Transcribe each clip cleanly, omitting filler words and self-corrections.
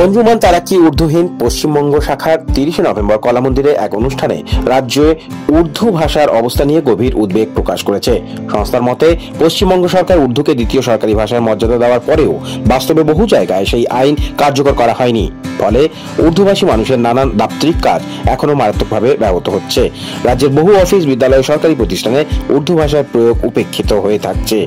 অঞ্জুমান তারাক্কি উর্দুহীন পশ্চিমবঙ্গ শাখার 30 নভেম্বর কলা মন্দিরে এক অনুষ্ঠানে রাজ্যে উর্দু ভাষার অবস্থা নিয়ে গভীর উদ্বেগ প্রকাশ করেছে। সংস্থার মতে পশ্চিমবঙ্গ সরকার উর্দুকে দ্বিতীয় সরকারি ভাষার মর্যাদা দেওয়ার পরেও বাস্তবে বহু জায়গায় সেই আইন কার্যকর করা হয়নি। ফলে উর্দুভাষী মানুষের নানান দাপ্তরিক কাজ এখনো মারাত্মকভাবে ব্যাহত হচ্ছে। রাজ্যের বহু অফিস, বিদ্যালয়, সরকারি প্রতিষ্ঠানে উর্দু ভাষার প্রয়োগ উপেক্ষিত হয়ে থাকছে।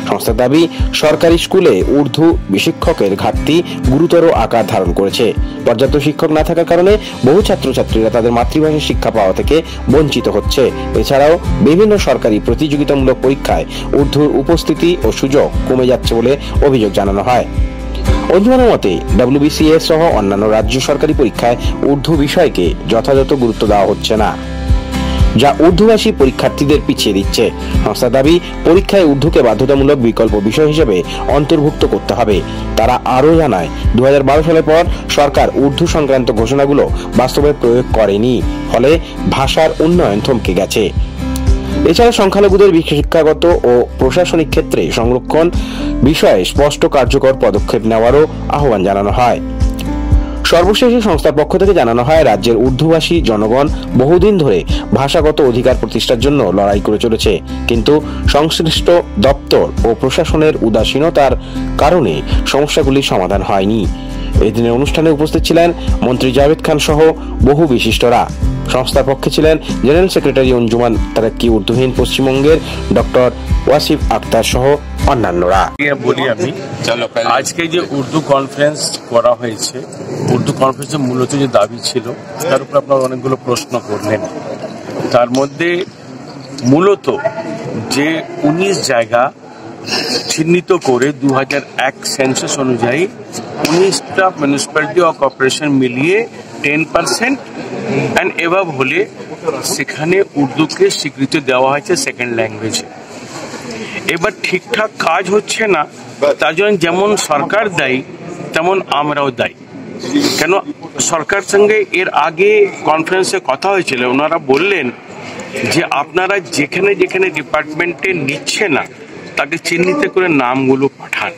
সংস্থার দাবি, সরকারি স্কুলে উর্দু শিক্ষকের ঘাটতি গুরুতর আকার ধারণ করেছে। পর্যাপ্ত শিক্ষক না থাকার কারণে বহু ছাত্রছাত্রীরা তাদের মাতৃভাষায় শিক্ষা পাওয়া থেকে বঞ্চিত হচ্ছে। এছাড়াও বিভিন্ন সরকারি প্রতিযোগিতামূলক পরীক্ষায় উর্দুর উপস্থিতি ও সুযোগ কমে যাচ্ছে বলে অভিযোগ জানানো হয়। অঞ্জুমানের মতে WBCS সহ অন্যান্য রাজ্য সরকারি পরীক্ষায় উর্দু বিষয়কে যথাযথ গুরুত্ব দেওয়া হচ্ছে না, যা উর্দুভাষী পরীক্ষার্থীদের পিছিয়ে দিচ্ছে। সংস্থার দাবি, পরীক্ষায় উর্দুকে বাধ্যতামূলক বিকল্প বিষয় হিসেবে অন্তর্ভুক্ত করতে হবে। তারা আরও জানায়, 2012 সালের পর সরকার উর্দু সংক্রান্ত ঘোষণাগুলো বাস্তবে প্রয়োগ করেনি, ফলে ভাষার উন্নয়ন থমকে গেছে। এছাড়া সংখ্যালঘুদের শিক্ষাগত ও প্রশাসনিক ক্ষেত্রে সংরক্ষণ বিষয়ে স্পষ্ট কার্যকর পদক্ষেপ নেওয়ারও আহ্বান জানানো হয়। সর্বশেষে সংস্থার পক্ষ থেকে জানানো হয়, রাজ্যের উর্দুভাষী জনগণ বহুদিন ধরে ভাষাগত অধিকার প্রতিষ্ঠার জন্য লড়াই করে চলেছে, কিন্তু সংশ্লিষ্ট দপ্তর ও প্রশাসনের উদাসীনতার কারণে সমস্যাগুলির সমাধান হয়নি। এই দিনের অনুষ্ঠানে উপস্থিত ছিলেন মন্ত্রী জাভেদ খান সহ বহু বিশিষ্টরা। সংস্থার পক্ষে ছিলেন জেনারেল সেক্রেটারি অঞ্জুমান তারাক্কি উর্দুহীন পশ্চিমবঙ্গের ডক্টর ওয়াসিফ আক্তার সহ অন্যান্যরা। বলি আমি, আজকে যে উর্দু কনফারেন্স করা হয়েছে, উর্দু কনফারেন্সের মূলত যে দাবি ছিল তার উপর আপনারা অনেকগুলো প্রশ্ন করলেন। তার মধ্যে মূলত যে 19 জায়গা চিহ্নিত করে 2001 সেন্সাস অনুযায়ী 19টা মিউনিসিপ্যালিটি ও কর্পোরেশন মিলিয়ে 10% অ্যান্ড এভাব হলে সেখানে উর্দুকে স্বীকৃতি দেওয়া হয়েছে সেকেন্ড ল্যাঙ্গুয়েজে। এবার ঠিকঠাক কাজ হচ্ছে না, তার জন্য যেমন সরকার দায়ী তেমন আমরাও দায়ী। কেন, সরকার সঙ্গে এর আগে কনফারেন্সে কথা হয়েছিল, ওনারা বললেন যে আপনারা যেখানে যেখানে ডিপার্টমেন্টে নিচ্ছে না তাকে চিহ্নিত করে নামগুলো পাঠান।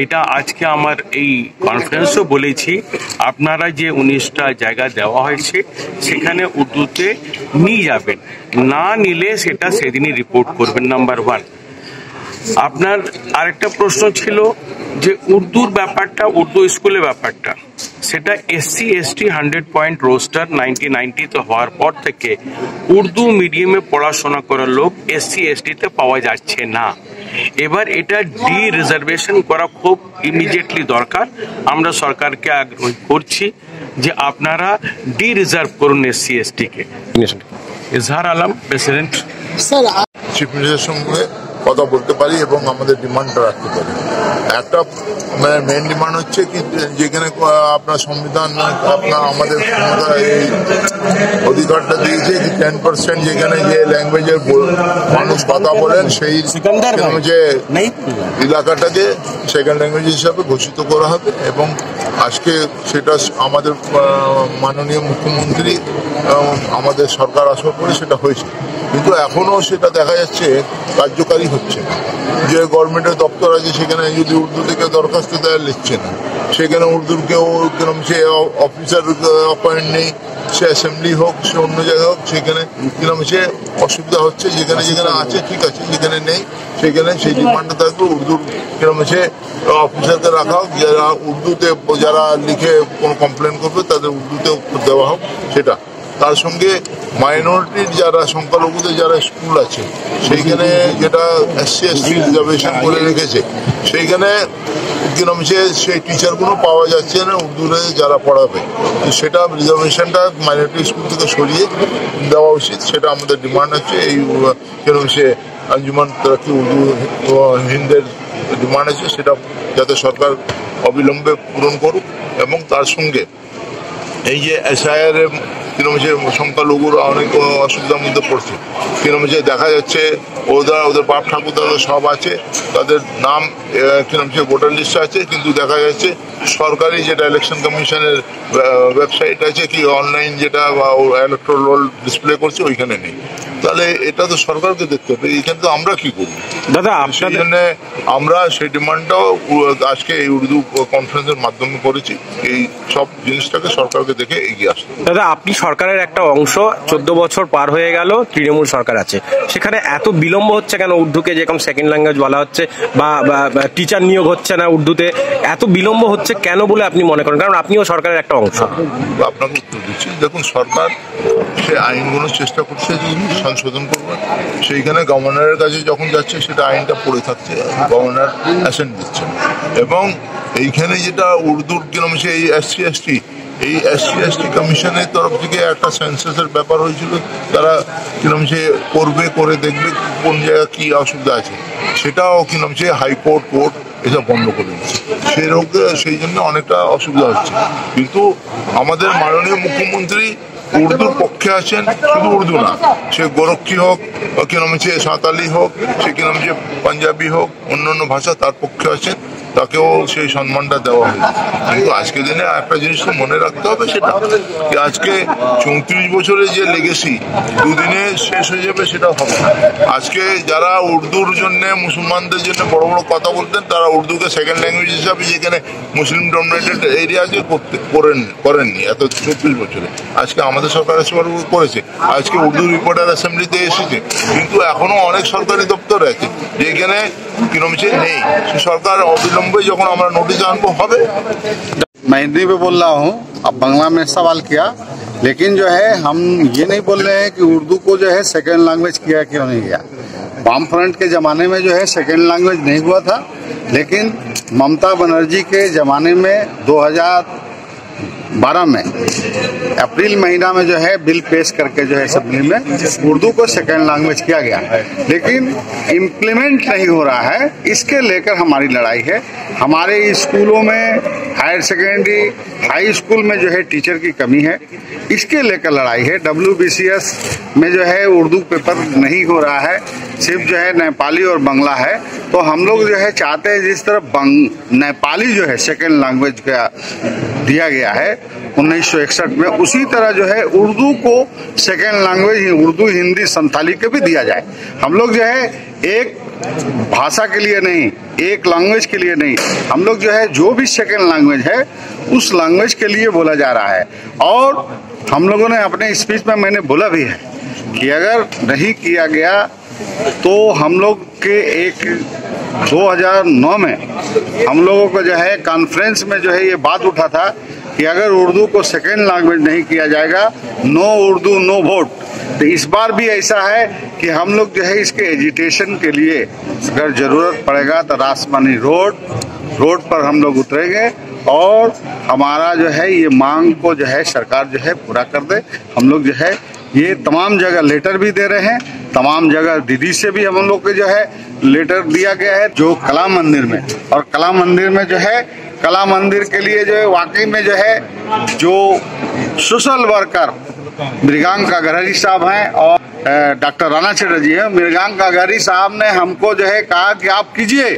এটা আজকে আমার এই কনফারেন্সও বলেছি, আপনারা যে 19টা জায়গা দেওয়া হয়েছে সেখানে উর্দুতে নিয়ে যাবেন, না নিলে সেটা সেদিনই রিপোর্ট করবেন। নাম্বার 1। আপনার আরেকটা প্রশ্ন ছিল যে উর্দুর ব্যাপারটা, উর্দু স্কুলের ব্যাপারটা, সেটা SC/ST 100 পয়েন্ট রোস্টার 1990 হওয়ার পর থেকে উর্দু মিডিয়ামে পড়াশোনা করার লোক SC/ST-তে পাওয়া যাচ্ছে না। এবার এটা রিজার্ভেশন করা খুব ইমিডিয়েটলি দরকার। আমরা সরকারকে আগ্রহ করছি যে আপনারা রিজার্ভ করুন SC/ST-কে। Izhar Alam, president. Sir, chief মিনিস্টারের সঙ্গে কথা বলতে পারি এবং আমাদের ডিমান্ডটা রাখতে পারি। একটা মেন ডিমান্ড হচ্ছে কি, যেখানে আপনার সংবিধান আপনার আমাদের এই অধিকারটা দিয়েছে যে 10% যেখানে যে ল্যাঙ্গুয়েজের মানুষ কথা বলেন সেই যে এলাকাটাকে সেকেন্ড ল্যাঙ্গুয়েজ হিসাবে ঘোষিত করা হবে। এবং আজকে সেটা আমাদের মাননীয় মুখ্যমন্ত্রী আমাদের সরকার আসার পরে সেটা হয়েছে, কিন্তু এখনো সেটা দেখা যাচ্ছে কার্যকারী হচ্ছে না। যে গভর্নমেন্টের দপ্তর আছে সেখানে যদি উর্দু থেকে দরখাস্ত দেওয়া লিখছে না, সেখানে উর্দুর কেউ সে অফিসার অ্যাপয়েন্ট নেই, সে অ্যাসেম্বলি হোক সে অন্য জায়গায় হোক, সেখানে সে অসুবিধা হচ্ছে। যেখানে যেখানে আছে ঠিক আছে, যেখানে নেই সেখানে সেই ডিমান্ডটা থাকবে উর্দুর সে অফিসারকে রাখা হোক, যারা উর্দুতে যারা লিখে কোনো কমপ্লেন করবে তাদের উর্দুতে উত্তর দেওয়া হোক। সেটা তার সঙ্গে মাইনরিটির যারা সংখ্যালঘুদের যারা স্কুল আছে সেইখানে যেটা SC/ST রিজার্ভেশন করে রেখেছে, সেইখানে সেই টিচারগুলো পাওয়া যাচ্ছে না উর্দুতে যারা পড়াবে। সেটা রিজার্ভেশনটা মাইনরিটি স্কুল থেকে সরিয়ে দেওয়া উচিত, সেটা আমাদের ডিমান্ড আছে। এই সে অঞ্জুমান তারাক্কি উর্দু হিন্দের ডিমান্ড আছে, সেটা যাতে সরকার অবিলম্বে পূরণ করুক। এবং তার সঙ্গে এই যে SIR সংখ্যালঘুরা অনেক অসুবিধার মধ্যে পড়ছে, দেখা যাচ্ছে ওদের বাপ ঠাকুর দাদা সব আছে, তাদের নাম ভোটার লিস্টে আছে, কিন্তু দেখা যাচ্ছে সরকারি যেটা ইলেকশন কমিশনের ওয়েবসাইট আছে কি অনলাইন যেটা ইলেকট্রাল রোল ডিসপ্লে করছে ওইখানে নেই, তাহলে এটা তো সরকারকে দেখতে হবে। এখানে তো আমরা কি করবো দাদা? সেই জন্য আমরা সেই ডিমান্ডটাও আজকে এই উর্দু কনফারেন্সের মাধ্যমে করেছি, এই সব জিনিসটাকে সরকারকে দেখে এগিয়ে আসতে। দাদা, আপনি সরকারের একটা অংশ, 14 বছর পার হয়ে গেল তৃণমূল সরকার আছে, সেখানে এত বিলম্ব হচ্ছে কেন? উর্দুকে যেরকম সেকেন্ড ল্যাঙ্গুয়েজ বলা হচ্ছে বা টিচার নিয়োগ হচ্ছে না উর্দুতে, এত বিলম্ব হচ্ছে কেন বলে আপনি মনে করেন? কারণ আপনিও সরকারের একটা অংশ। আপনাকে উত্তর দিচ্ছি, দেখুন সরকার সে আইনগুলোর চেষ্টা করছে সংশোধন করবে, সেইখানে গভর্নরের কাছে যখন যাচ্ছে সেটা আইনটা পড়ে থাকছে, গভর্নর অ্যাসেন্ট দিচ্ছেন। এবং এইখানে যেটা উর্দুর কিরম এই SC/ST, এই SC/ST কমিশনের তরফ থেকে একটা সেন্সাসের ব্যাপার হয়েছিল, তারা কিরম সে করবে, করে দেখবে কোন জায়গায় কি অসুবিধা আছে, সেটাও কিরম সে হাইকোর্ট কোর্ট এসব বন্ধ করে দিচ্ছে, সেই জন্য অনেকটা অসুবিধা হচ্ছে। কিন্তু আমাদের মাননীয় মুখ্যমন্ত্রী উর্দুর পক্ষে আছেন, শুধু উর্দু না, সে গোরক্ষী হোক, কিরম সে সাঁওতালি হোক, সে কিরম সে পাঞ্জাবি হোক, অন্যান্য ভাষা তার পক্ষে আছেন, তাকেও সেই সম্মানটা দেওয়া হয়েছে। কিন্তু আজকের দিনে একটা জিনিস তো মনে রাখতে হবে, সেটা আজকে 34 বছরের যে লেগেসি দুদিনে শেষ হয়ে যাবে সেটা হবে না। আজকে যারা উর্দুর জন্য মুসলমানদের জন্য বড় বড় কথা বলতেন, তারা উর্দুকে সেকেন্ড ল্যাঙ্গুয়েজ হিসাবে যেখানে মুসলিম ডমিনেটেড এরিয়াকে করেননি এত 34 বছরে। আজকে আমাদের সরকার করেছে, আজকে উর্দু রিপোর্টার অ্যাসেম্বলিতে এসেছে, কিন্তু এখনো অনেক সরকারি দপ্তর আছে যেখানে কিরম সে নেই। সে সরকার অবিলম্বে যখন আমরা নোটিশ আনবো হবে। मैं हिंदी में बोल रहा हूँ, अब बांग्ला में सवाल किया, लेकिन जो है हम ये नहीं बोल रहे हैं कि उर्दू को जो है सेकेंड लैंग्वेज किया क्यों नहीं किया। वाम फ्रंट के ज़माने में जो है सेकेंड लैंग्वेज नहीं हुआ था, लेकिन ममता बनर्जी के ज़माने में 2012 में अप्रैल महीना में जो है बिल पेश करके जो है असेंबली में उर्दू को सेकेंड लैंग्वेज किया गया, लेकिन इम्प्लीमेंट नहीं हो रहा है। इसके लेकर हमारी लड़ाई है। हमारे स्कूलों में हायर सेकेंडरी हाई स्कूल में जो है टीचर की कमी है, इसके लेकर लड़ाई है। WBCS में जो है उर्दू पेपर नहीं हो रहा है, सिर्फ जो है नेपाली और बांग्ला है। तो हम लोग जो है चाहते हैं जिस तरह नेपाली जो है सेकेंड लैंग्वेज का दिया गया है 1961 में, उसी तरह जो है उर्दू को सेकेंड लैंग्वेज उर्दू हिंदी संथाली के भी दिया जाए। हम लोग जो है एक भाषा के लिए नहीं, एक लैंग्वेज के लिए नहीं, हम लोग जो है जो भी सेकेंड लैंग्वेज है उस लैंग्वेज के लिए बोला जा रहा है। और हम लोगों ने अपने स्पीच में मैंने बोला भी है कि अगर नहीं किया गया तो हम लोग के 2009 में हम लोगों को जो है कॉन्फ्रेंस में जो है ये बात उठा था कि अगर उर्दू को सेकेंड लैंग्वेज नहीं किया जाएगा, नो उर्दू नो वोट। तो इस बार भी ऐसा है कि हम लोग जो है इसके एजिटेशन के लिए अगर जरूरत पड़ेगा तो रासमानी रोड पर हम लोग उतरेंगे और हमारा जो है ये मांग को जो है सरकार जो है पूरा कर दे। हम लोग जो है ये तमाम जगह लेटर भी दे रहे हैं, तमाम जगह दीदी से भी हम लोग को जो है लेटर दिया गया है, जो कला मंदिर में, और कला मंदिर में जो है कला मंदिर के लिए जो है वाकई में जो है जो सोशल वर्कर मृगांक कागहरी साहब हैं और डॉक्टर राणा चटर्जी हैं, मृगांक कागहरी साहब ने हमको जो है कहा कि आप कीजिए।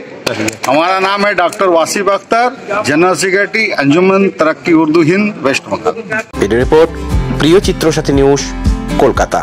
हमारा नाम है doctor Wasif Akhtar, general secretary Anjuman Taraqqi Urdu Hind west Bengal. Report প্রিয় চিত্র সাথী নিউজ, কলকাতা।